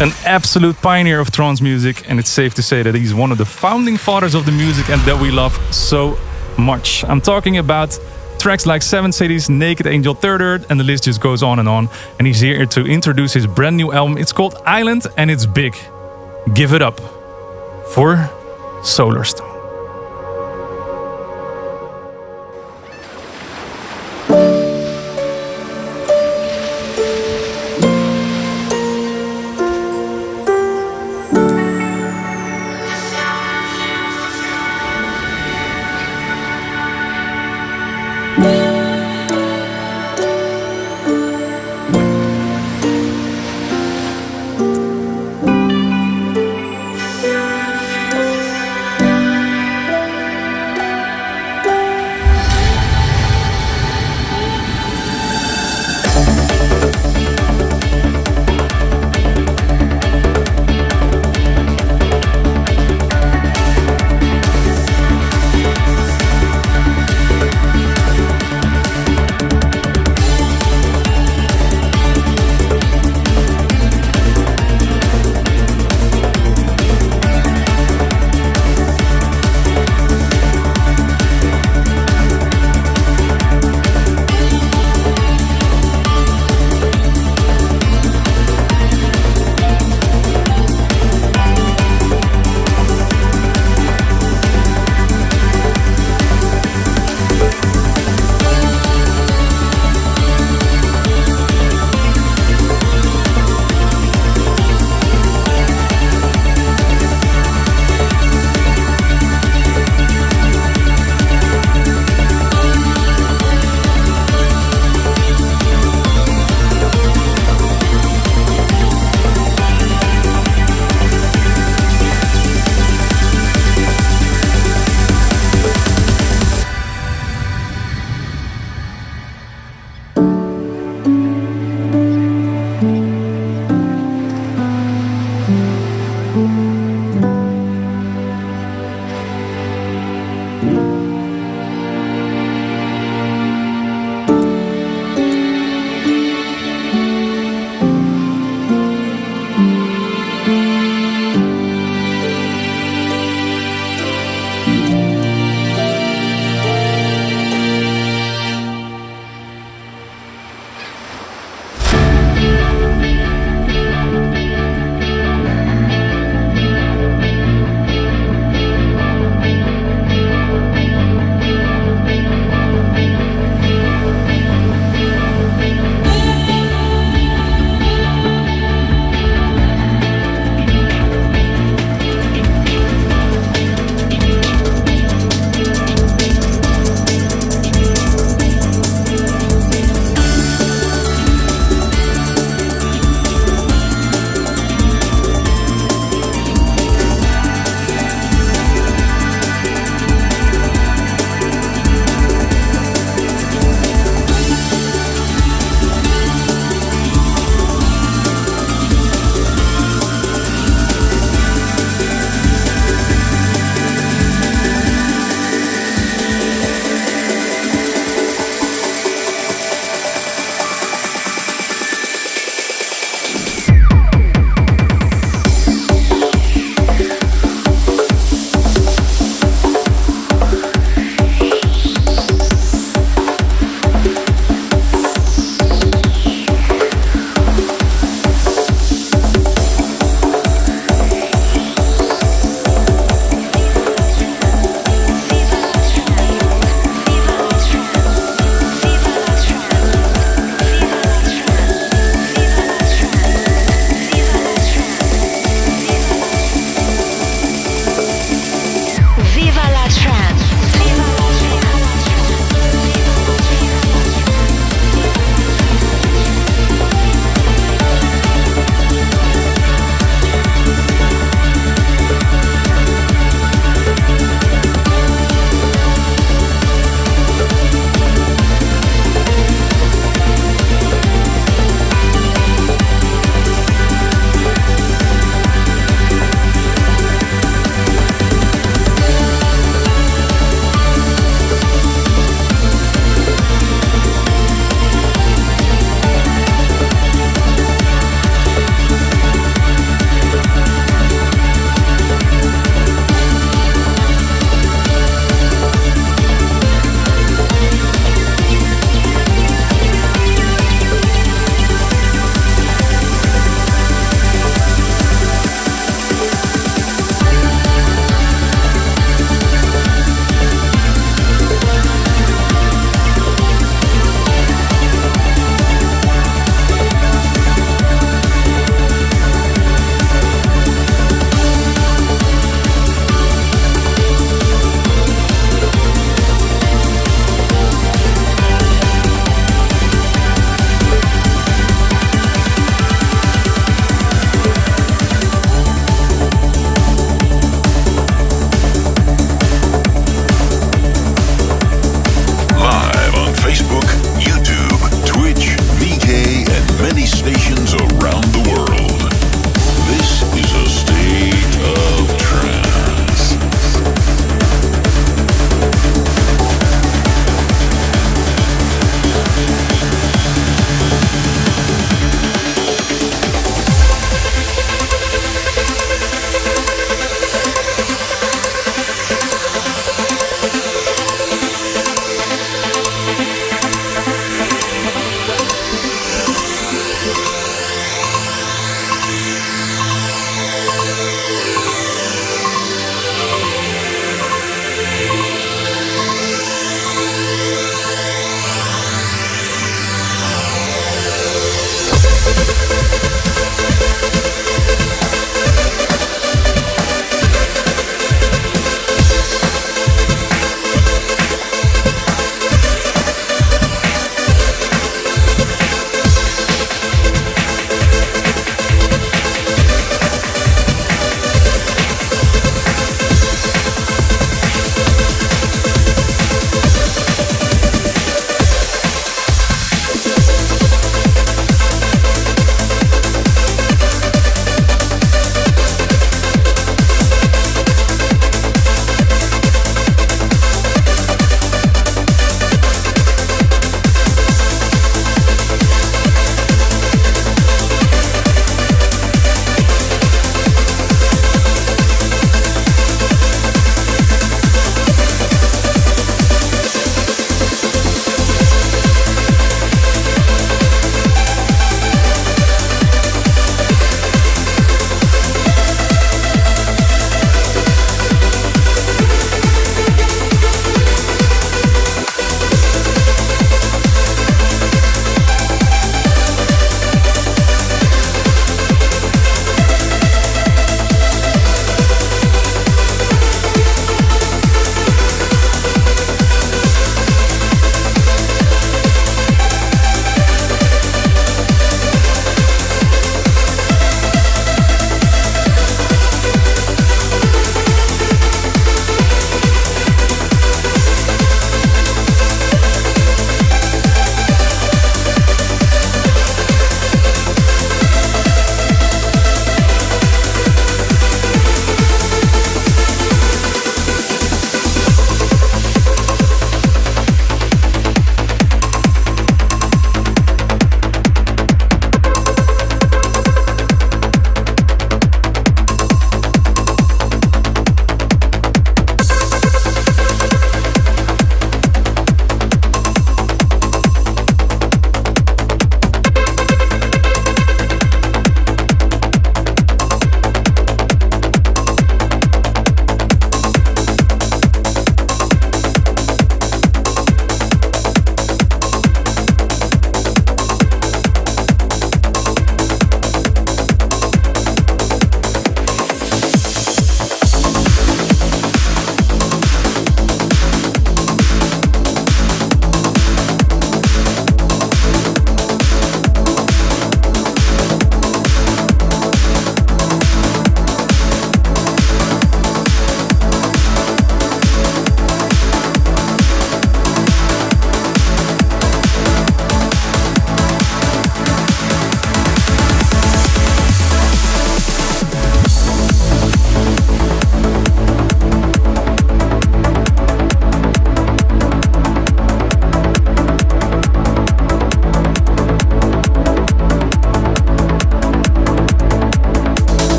An absolute pioneer of trance music, and it's safe to say that he's one of the founding fathers of the music and that we love so much. I'm talking about tracks like Seven Cities, Naked Angel, Third Earth, and the list just goes on. And he's here to introduce his brand new album. It's called Island, and it's big. Give it up for Solarstone.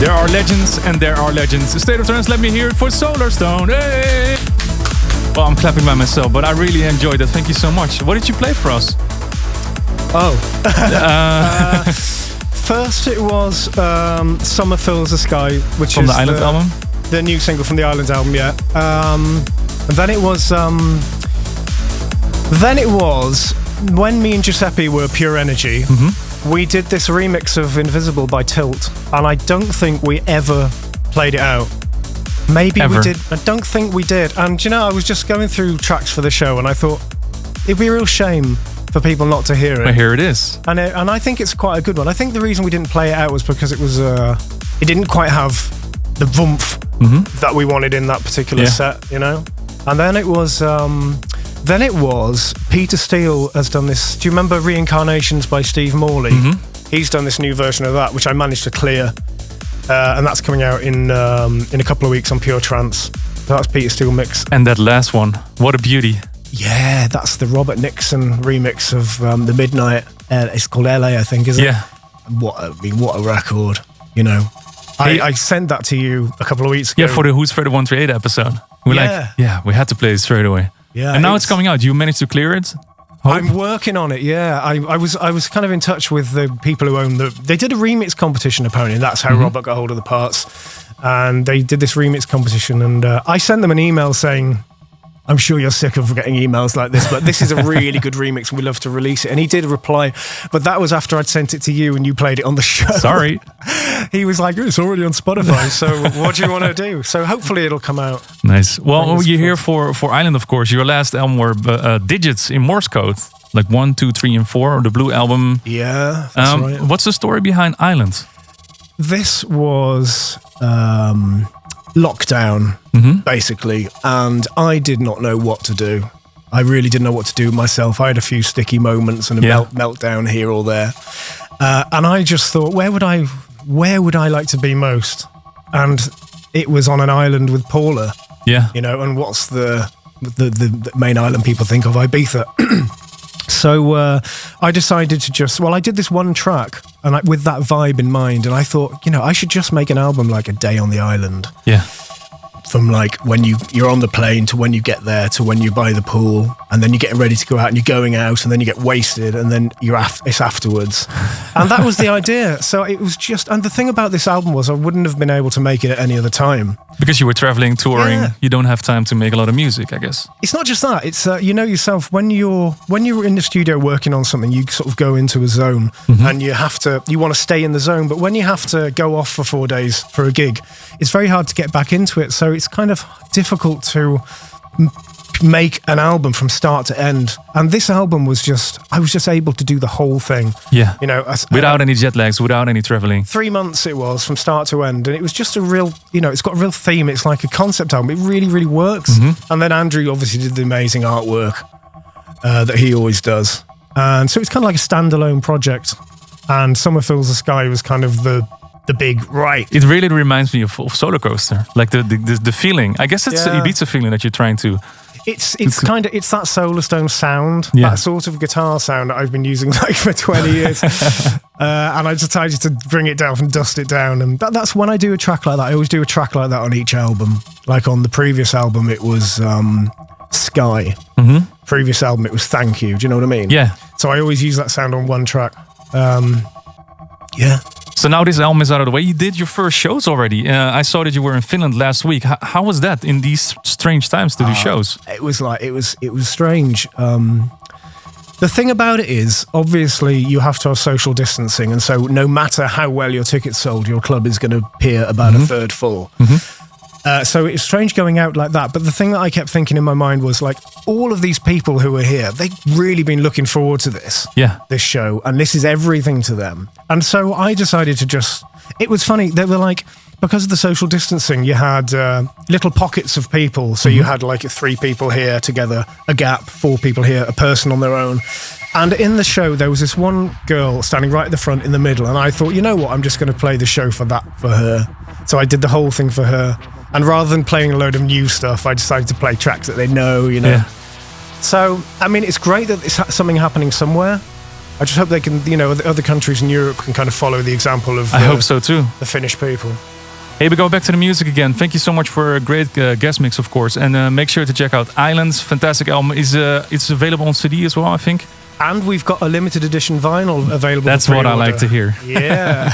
There are legends and there are legends. A State of Trance, let me hear it for Solarstone. Hey! Well, I'm clapping by myself, but I really enjoyed it. Thank you so much. What did you play for us? Oh. First it was Summer Fills the Sky, which From is the Island album? The new single from the Island album, yeah. And then it was when me and Giuseppe were Pure Energy, we did this remix of Invisible by Tilt, and I don't think we ever played it out. Maybe Ever. we did. I don't think we did. And you know, I was just going through tracks for the show, and I thought it'd be a real shame for people not to hear it. Well, here it is. And I think it's quite a good one. I think the reason we didn't play it out was because it was it didn't quite have the oomph that we wanted in that particular set, you know. And then it was Peter Steele has done this. Do you remember Reincarnations by Steve Morley? He's done this new version of that, which I managed to clear. And that's coming out in a couple of weeks on Pure Trance. So that's Peter Steele mix. And that last one, what a beauty. Yeah, that's the Robert Nixon remix of The Midnight. It's called LA, I think, isn't it? What a record, you know. I sent that to you a couple of weeks ago. Yeah, for the Who's Freddy 138 episode. We're we had to play it straight away. Yeah, and now it's coming out. You managed to clear it? I'm working on it, yeah. I was kind of in touch with the people who own they did a remix competition apparently, and that's how Robert got hold of the parts. And they did this remix competition, and I sent them an email saying, I'm sure you're sick of getting emails like this, but this is a really good remix and we'd love to release it. And he did reply, but that was after I'd sent it to you and you played it on the show. Sorry. He was like, it's already on Spotify, so what do you want to do? So hopefully it'll come out. Nice. Well, you're here for Island, of course. Your last album were digits in Morse code, like 1, 2, 3, and 4, or the Blue Album. Yeah, that's right. What's the story behind Island? This was lockdown, basically, and I did not know what to do. I really didn't know what to do myself. I had a few sticky moments and a meltdown here or there, and I just thought, where would I like to be most? And it was on an island with Paula. Yeah, you know. And what's the main island people think of? Ibiza. So I decided to I did this one track and with that vibe in mind, and I thought, you know, I should just make an album like a day on the island. Yeah. From like when you're on the plane to when you get there to when you buy the pool, and then you're getting ready to go out and you're going out and then you get wasted and then it's afterwards. And that was the idea. So it was just, and the thing about this album was I wouldn't have been able to make it at any other time. Because you were traveling, touring, you don't have time to make a lot of music, I guess. It's not just that, it's, you know yourself, when you're in the studio working on something, you sort of go into a zone and you want to stay in the zone, but when you have to go off for 4 days for a gig, it's very hard to get back into it. So it's kind of difficult to make an album from start to end. And this album was I was just able to do the whole thing. Yeah. You know, without any jet lags, without any traveling. 3 months it was from start to end. And it was just a real, you know, it's got a real theme. It's like a concept album. It really, really works. And then Andrew obviously did the amazing artwork that he always does. And so it's kind of like a standalone project. And Summer Fills the Sky was kind of the big right. It really reminds me of Solar Coaster, like the feeling. I guess it's the Ibiza feeling that you're trying to. It's kind of, it's that Solarstone sound, that sort of guitar sound that I've been using like for 20 years. And I decided to bring it down and dust it down. And that's when I do a track like that. I always do a track like that on each album. Like on the previous album, it was Sky. Previous album, it was Thank You. Do you know what I mean? Yeah. So I always use that sound on one track. Yeah. So now this album is out of the way. You did your first shows already. I saw that you were in Finland last week. How was that in these strange times to do shows? It was strange. The thing about it is, obviously, you have to have social distancing, and so no matter how well your tickets sold, your club is going to appear about a third full. So it's strange going out like that. But the thing that I kept thinking in my mind was like, all of these people who are here, they've really been looking forward to this show, and this is everything to them. And so I decided to it was funny, they were like, because of the social distancing, you had little pockets of people. So you had like 3 people here together, a gap, 4 people here, a person on their own. And in the show, there was this one girl standing right at the front in the middle. And I thought, you know what, I'm just going to play the show for her. So I did the whole thing for her. And rather than playing a load of new stuff, I decided to play tracks that they know, you know. Yeah. So, I mean, it's great that it's something happening somewhere. I just hope they can, you know, other countries in Europe can kind of follow the example of I hope so too. The Finnish people. Hey, we go back to the music again. Thank you so much for a great guest mix, of course. And make sure to check out Islands. Fantastic album. It's available on CD as well, I think. And we've got a limited edition vinyl available. That's for what I pre-order. like to hear. Yeah.